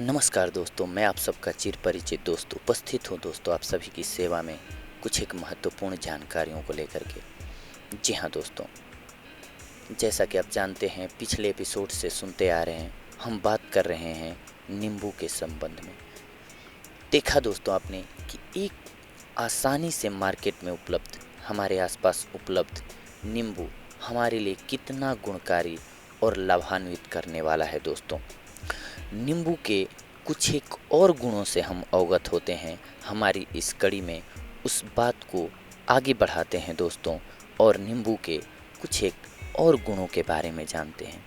नमस्कार दोस्तों, मैं आप सबका चिर परिचित दोस्त उपस्थित हूँ दोस्तों आप सभी की सेवा में कुछ एक महत्वपूर्ण जानकारियों को लेकर के। जी हाँ दोस्तों, जैसा कि आप जानते हैं पिछले एपिसोड से सुनते आ रहे हैं, हम बात कर रहे हैं नींबू के संबंध में। देखा दोस्तों आपने कि एक आसानी से मार्केट में उपलब्ध, हमारे आसपास उपलब्ध नींबू हमारे लिए कितना गुणकारी और लाभान्वित करने वाला है दोस्तों। नींबू के कुछ एक और गुणों से हम अवगत होते हैं, हमारी इस कड़ी में उस बात को आगे बढ़ाते हैं दोस्तों, और नींबू के कुछ एक और गुणों के बारे में जानते हैं।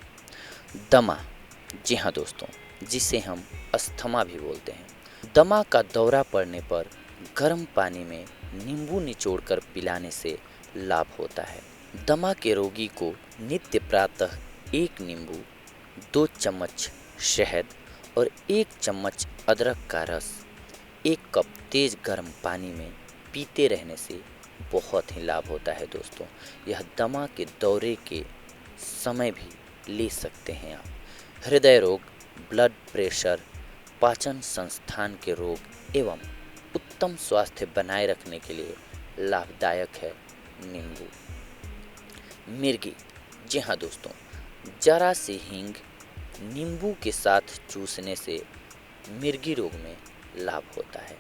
दमा, जी हाँ दोस्तों, जिसे हम अस्थमा भी बोलते हैं। दमा का दौरा पड़ने पर गर्म पानी में नींबू निचोड़कर पिलाने से लाभ होता है। दमा के रोगी को नित्य प्रातः एक नींबू, 2 चम्मच शहद और 1 चम्मच अदरक का रस 1 कप तेज गर्म पानी में पीते रहने से बहुत ही लाभ होता है दोस्तों। यह दमा के दौरे के समय भी ले सकते हैं आप। हृदय रोग, ब्लड प्रेशर, पाचन संस्थान के रोग एवं उत्तम स्वास्थ्य बनाए रखने के लिए लाभदायक है नींबू। मिर्गी, जी हाँ दोस्तों, जरा सी हींग नींबू के साथ चूसने से मिर्गी रोग में लाभ होता है।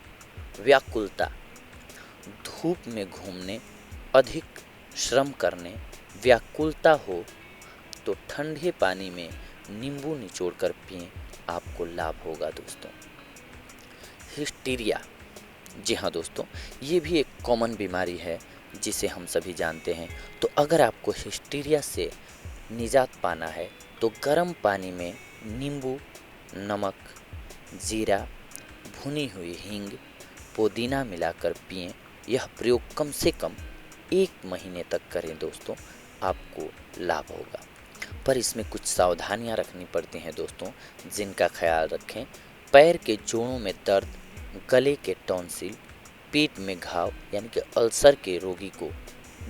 व्याकुलता, धूप में घूमने, अधिक श्रम करने, व्याकुलता हो तो ठंडे पानी में नींबू निचोड़कर पिएं, आपको लाभ होगा दोस्तों। हिस्टीरिया, जी हाँ दोस्तों, ये भी एक कॉमन बीमारी है जिसे हम सभी जानते हैं। तो अगर आपको हिस्टीरिया से निजात पाना है तो गर्म पानी में नींबू, नमक, जीरा, भुनी हुई हींग, पुदीना मिलाकर पिएं। यह प्रयोग कम से कम 1 महीने तक करें दोस्तों, आपको लाभ होगा। पर इसमें कुछ सावधानियां रखनी पड़ती हैं दोस्तों, जिनका ख्याल रखें। पैर के जोड़ों में दर्द, गले के टॉन्सिल, पेट में घाव यानी कि अल्सर के रोगी को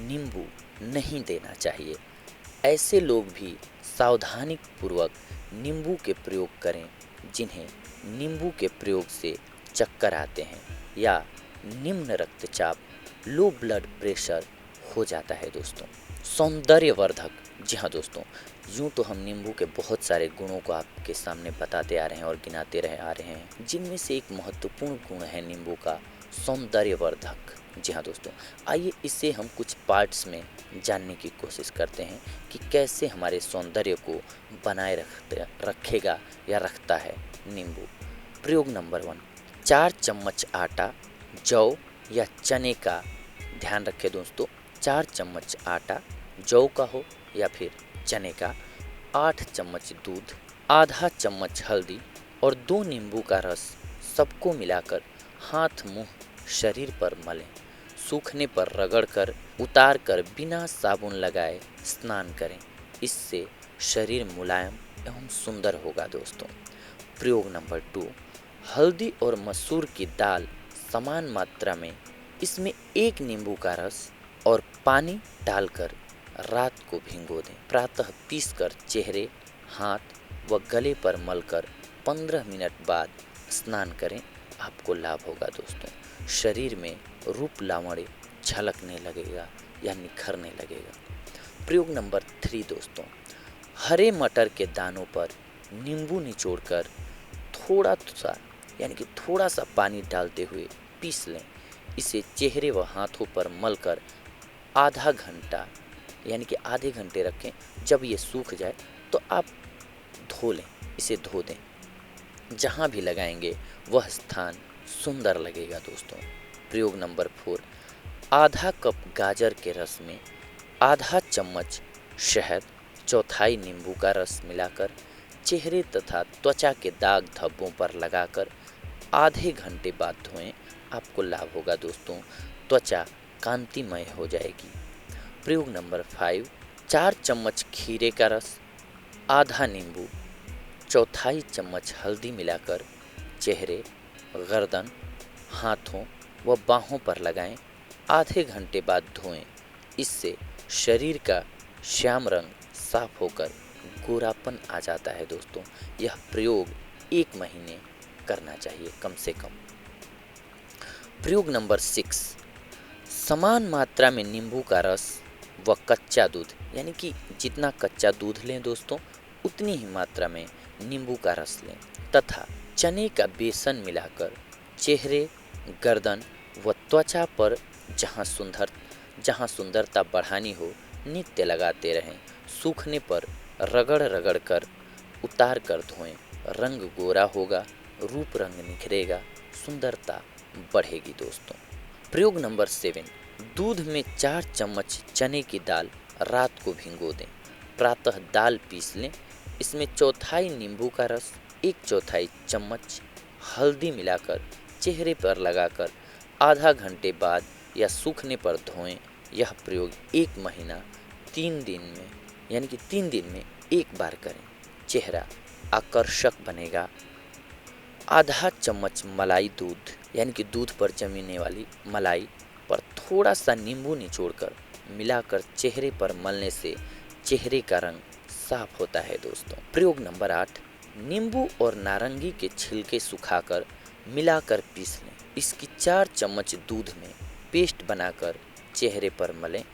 नींबू नहीं देना चाहिए। ऐसे लोग भी सावधानी पूर्वक नींबू के प्रयोग करें जिन्हें नींबू के प्रयोग से चक्कर आते हैं या निम्न रक्तचाप, लो ब्लड प्रेशर हो जाता है दोस्तों। सौंदर्यवर्धक, जी हाँ दोस्तों, यूँ तो हम नींबू के बहुत सारे गुणों को आपके सामने बताते आ रहे हैं और गिनाते आ रहे हैं, जिनमें से एक महत्वपूर्ण गुण है नींबू का सौंदर्यवर्धक। जी हाँ दोस्तों, आइए इसे हम कुछ पार्ट्स में जानने की कोशिश करते हैं कि कैसे हमारे सौंदर्य को बनाए रखेगा या रखता है नींबू। प्रयोग नंबर 1, 4 चम्मच आटा, जौ या चने का, ध्यान रखें दोस्तों, 4 चम्मच आटा जौ का हो या फिर चने का, 8 चम्मच दूध, आधा चम्मच हल्दी और 2 नींबू का रस, सबको मिलाकर हाथ मुंह शरीर पर मलें। सूखने पर रगड़कर उतार कर बिना साबुन लगाए स्नान करें। इससे शरीर मुलायम एवं सुंदर होगा दोस्तों। प्रयोग नंबर 2, हल्दी और मसूर की दाल समान मात्रा में, इसमें 1 नींबू का रस और पानी डालकर रात को भिगो दें। प्रातः पीसकर चेहरे, हाथ व गले पर मलकर 15 मिनट बाद स्नान करें, आपको लाभ होगा दोस्तों। शरीर में रूप लावण्य झलकने लगेगा या निखरने लगेगा। प्रयोग नंबर 3 दोस्तों, हरे मटर के दानों पर नींबू निचोड़कर थोड़ा सा पानी डालते हुए पीस लें। इसे चेहरे व हाथों पर मलकर आधा घंटा यानी कि आधे घंटे रखें। जब ये सूख जाए तो आप धो लें, इसे धो दें। जहाँ भी लगाएंगे वह स्थान सुंदर लगेगा दोस्तों। प्रयोग नंबर 4, आधा कप गाजर के रस में आधा चम्मच शहद, चौथाई नींबू का रस मिलाकर चेहरे तथा त्वचा के दाग धब्बों पर लगाकर आधे घंटे बाद धोएं, आपको लाभ होगा दोस्तों। त्वचा कांतिमय हो जाएगी। प्रयोग नंबर 5, 4 चम्मच खीरे का रस, आधा नींबू, चौथाई चम्मच हल्दी मिलाकर चेहरे, गर्दन, हाथों व बाहों पर लगाएं। आधे घंटे बाद धोएं। इससे शरीर का श्याम रंग साफ होकर गोरापन आ जाता है दोस्तों। यह प्रयोग 1 महीने करना चाहिए कम से कम। प्रयोग नंबर 6, समान मात्रा में नींबू का रस व कच्चा दूध, यानी कि जितना कच्चा दूध लें दोस्तों उतनी ही मात्रा में नींबू का रस लें, तथा चने का बेसन मिलाकर चेहरे, गर्दन व त्वचा पर जहाँ सुंदरता बढ़ानी हो नित्य लगाते रहें। सूखने पर रगड़ रगड़ कर उतार कर धोएं। रंग गोरा होगा, रूप रंग निखरेगा, सुंदरता बढ़ेगी दोस्तों। प्रयोग नंबर 7, दूध में 4 चम्मच चने की दाल रात को भिगो दें। प्रातः दाल पीस लें, इसमें चौथाई नींबू का रस, 1/4 चम्मच हल्दी मिलाकर चेहरे पर लगाकर आधा घंटे बाद या सूखने पर धोएं। यह प्रयोग 1 महीना 3 दिन में, यानी कि 3 दिन में 1 बार करें। चेहरा आकर्षक बनेगा। आधा चम्मच मलाई दूध, यानी कि दूध पर जमने वाली मलाई पर थोड़ा सा नींबू निचोड़कर मिलाकर चेहरे पर मलने से चेहरे का रंग साफ होता है दोस्तों। प्रयोग नंबर 8, नींबू और नारंगी के छिलके सुखाकर मिलाकर पीस लें। इसकी 4 चम्मच दूध में पेस्ट बनाकर चेहरे पर मलें।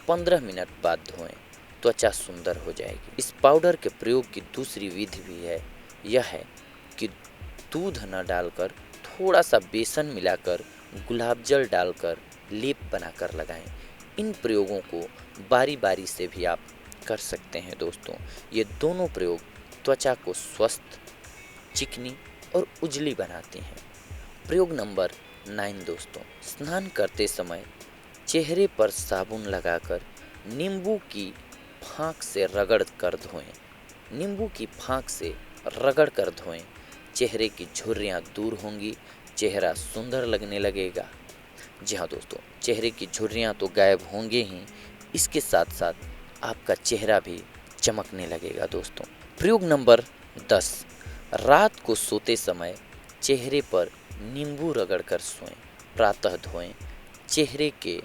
15 मिनट बाद धोएं, त्वचा सुंदर हो जाएगी। इस पाउडर के प्रयोग की दूसरी विधि भी है, यह है कि दूध न डालकर थोड़ा सा बेसन मिलाकर गुलाब जल डालकर लेप बनाकर लगाएं। इन प्रयोगों को बारी बारी से भी आप कर सकते हैं दोस्तों। ये दोनों प्रयोग त्वचा को स्वस्थ, चिकनी और उजली बनाते हैं। प्रयोग नंबर 9 दोस्तों, स्नान करते समय चेहरे पर साबुन लगाकर नींबू की फाँक से रगड़ कर धोएं। नींबू की फाँक से रगड़ कर धोएं। चेहरे की झुर्रियाँ दूर होंगी, चेहरा सुंदर लगने लगेगा। जी हाँ दोस्तों, चेहरे की झुर्रियाँ तो गायब होंगे ही, इसके साथ साथ आपका चेहरा भी चमकने लगेगा दोस्तों। प्रयोग नंबर 10, रात को सोते समय चेहरे पर नींबू रगड़ कर सोएं। प्रातः धोएं, चेहरे के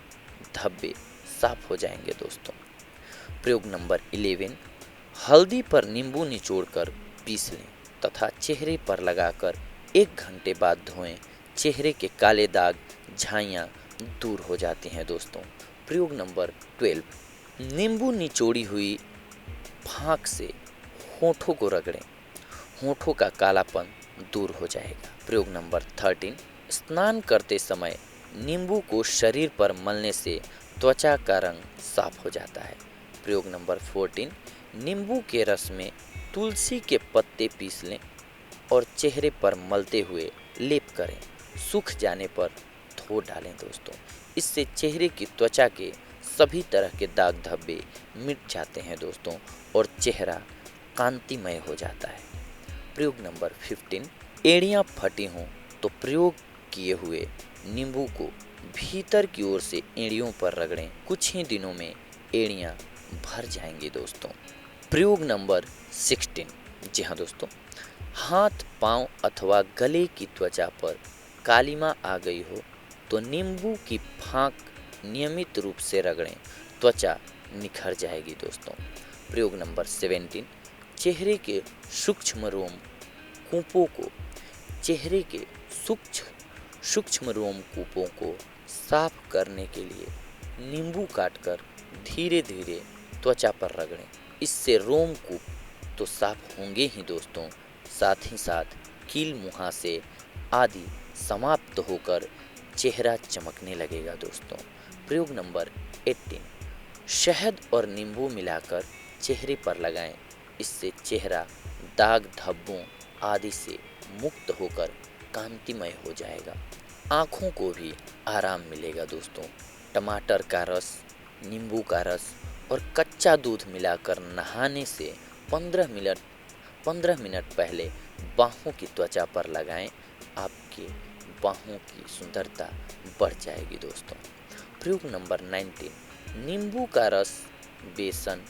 धब्बे साफ हो जाएंगे दोस्तों। प्रयोग नंबर 11, हल्दी पर नींबू निचोड़कर पीस लें तथा चेहरे पर लगाकर 1 घंटे बाद धोएं। चेहरे के काले दाग, झाइयाँ दूर हो जाती हैं दोस्तों। प्रयोग नंबर 12, नींबू निचोड़ी हुई फाँक से होठों को रगड़ें, होठों का कालापन दूर हो जाएगा। प्रयोग नंबर 13, स्नान करते समय नींबू को शरीर पर मलने से त्वचा का रंग साफ हो जाता है। प्रयोग नंबर 14, नींबू के रस में तुलसी के पत्ते पीस लें और चेहरे पर मलते हुए लेप करें। सूख जाने पर धो डालें दोस्तों। इससे चेहरे की त्वचा के सभी तरह के दाग धब्बे मिट जाते हैं दोस्तों और चेहरा कांतिमय हो जाता है। प्रयोग नंबर 15, एड़ियाँ फटी हों तो प्रयोग किए हुए नींबू को भीतर की ओर से एड़ियों पर रगड़ें। कुछ ही दिनों में एड़ियाँ भर जाएंगी दोस्तों। प्रयोग नंबर 16, जी हाँ दोस्तों, हाथ, पाँव अथवा गले की त्वचा पर कालिमा आ गई हो तो नींबू की फाँक नियमित रूप से रगड़ें, त्वचा निखर जाएगी दोस्तों। प्रयोग नंबर 17, चेहरे के सूक्ष्म रोम कूपों को चेहरे के सूक्ष्म रोम कूपों को साफ करने के लिए नींबू काटकर धीरे धीरे त्वचा पर रगड़ें। इससे रोम कूप तो साफ होंगे ही दोस्तों, साथ ही साथ कील मुहासे आदि समाप्त होकर चेहरा चमकने लगेगा दोस्तों। प्रयोग नंबर 18, शहद और नींबू मिलाकर चेहरे पर लगाएं। इससे चेहरा दाग धब्बों आदि से मुक्त होकर कांतिमय हो जाएगा। आँखों को भी आराम मिलेगा दोस्तों। टमाटर का रस, नींबू का रस और कच्चा दूध मिलाकर नहाने से 15 मिनट पहले बाहों की त्वचा पर लगाएं। आपके बाहों की सुंदरता बढ़ जाएगी दोस्तों। प्रयोग नंबर 19, नींबू का रस, बेसन,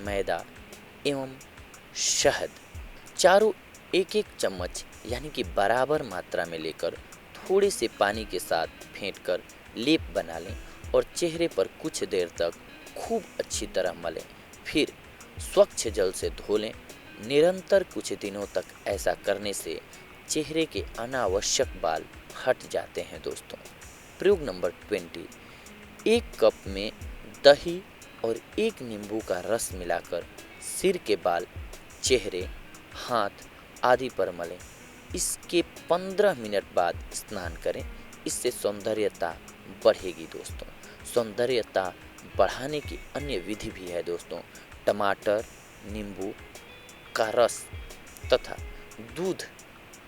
मैदा एवं शहद चारों 1-1 चम्मच यानी कि बराबर मात्रा में लेकर थोड़े से पानी के साथ फेंटकर लेप बना लें और चेहरे पर कुछ देर तक खूब अच्छी तरह मलें। फिर स्वच्छ जल से धो लें। निरंतर कुछ दिनों तक ऐसा करने से चेहरे के अनावश्यक बाल हट जाते हैं दोस्तों। प्रयोग नंबर 20, 1 कप में दही और 1 नींबू का रस मिलाकर सिर के बाल, चेहरे, हाथ आदि पर मलें। इसके 15 मिनट बाद स्नान करें। इससे सौंदर्यता बढ़ेगी दोस्तों। सौंदर्यता बढ़ाने की अन्य विधि भी है दोस्तों। टमाटर, नींबू का रस तथा दूध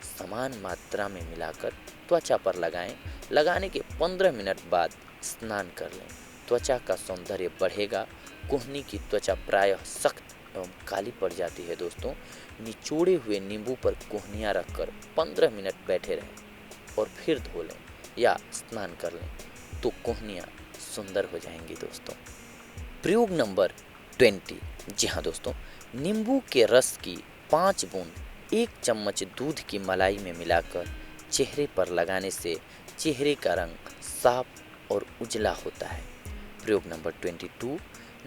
समान मात्रा में मिलाकर त्वचा पर लगाएं। लगाने के 15 मिनट बाद स्नान कर लें। त्वचा का सौंदर्य बढ़ेगा। कोहनी की त्वचा प्रायः सख्त एवं काली पड़ जाती है दोस्तों। निचोड़े हुए नींबू पर कोहनियाँ रखकर 15 मिनट बैठे रहें और फिर धो लें या स्नान कर लें तो कोहनियाँ सुंदर हो जाएंगी दोस्तों। प्रयोग नंबर 20, जी हाँ दोस्तों, नींबू के रस की 5 बूंद 1 चम्मच दूध की मलाई में मिलाकर चेहरे पर लगाने से चेहरे का रंग साफ और उजला होता है। प्रयोग नंबर 22,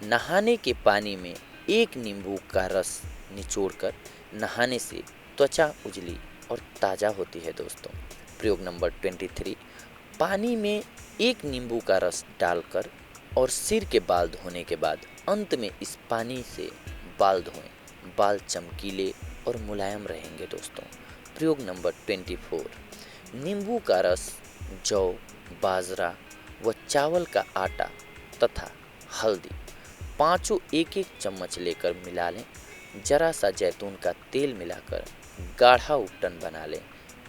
नहाने के पानी में 1 नींबू का रस निचोड़कर नहाने से त्वचा उजली और ताज़ा होती है दोस्तों। प्रयोग नंबर 23, पानी में 1 नींबू का रस डालकर और सिर के बाल धोने के बाद अंत में इस पानी से बाल धोएं। बाल चमकीले और मुलायम रहेंगे दोस्तों। प्रयोग नंबर 24, नींबू का रस जौ, बाजरा व चावल का आटा तथा हल्दी पाँचों 1-1 चम्मच लेकर मिला लें। जरा सा जैतून का तेल मिलाकर गाढ़ा उपटन बना लें।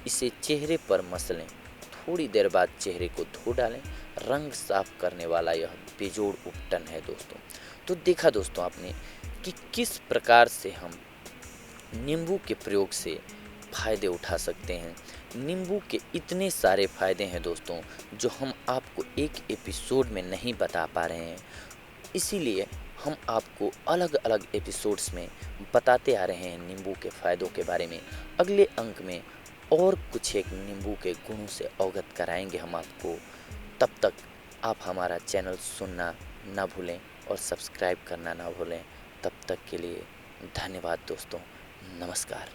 इसे चेहरे पर मसलें। थोड़ी देर बाद चेहरे को धो डालें। रंग साफ करने वाला यह बेजोड़ उपटन है दोस्तों। तो देखा दोस्तों आपने कि किस प्रकार से हम नींबू के प्रयोग से फ़ायदे उठा सकते हैं। नींबू के इतने सारे फ़ायदे हैं दोस्तों जो हम आपको एक एपिसोड में नहीं बता पा रहे हैं। इसीलिए हम आपको अलग अलग एपिसोड्स में बताते आ रहे हैं नींबू के फ़ायदों के बारे में। अगले अंक में और कुछ एक नींबू के गुणों से अवगत कराएंगे हम आपको। तब तक आप हमारा चैनल सुनना ना भूलें और सब्सक्राइब करना ना भूलें। तब तक के लिए धन्यवाद दोस्तों। नमस्कार।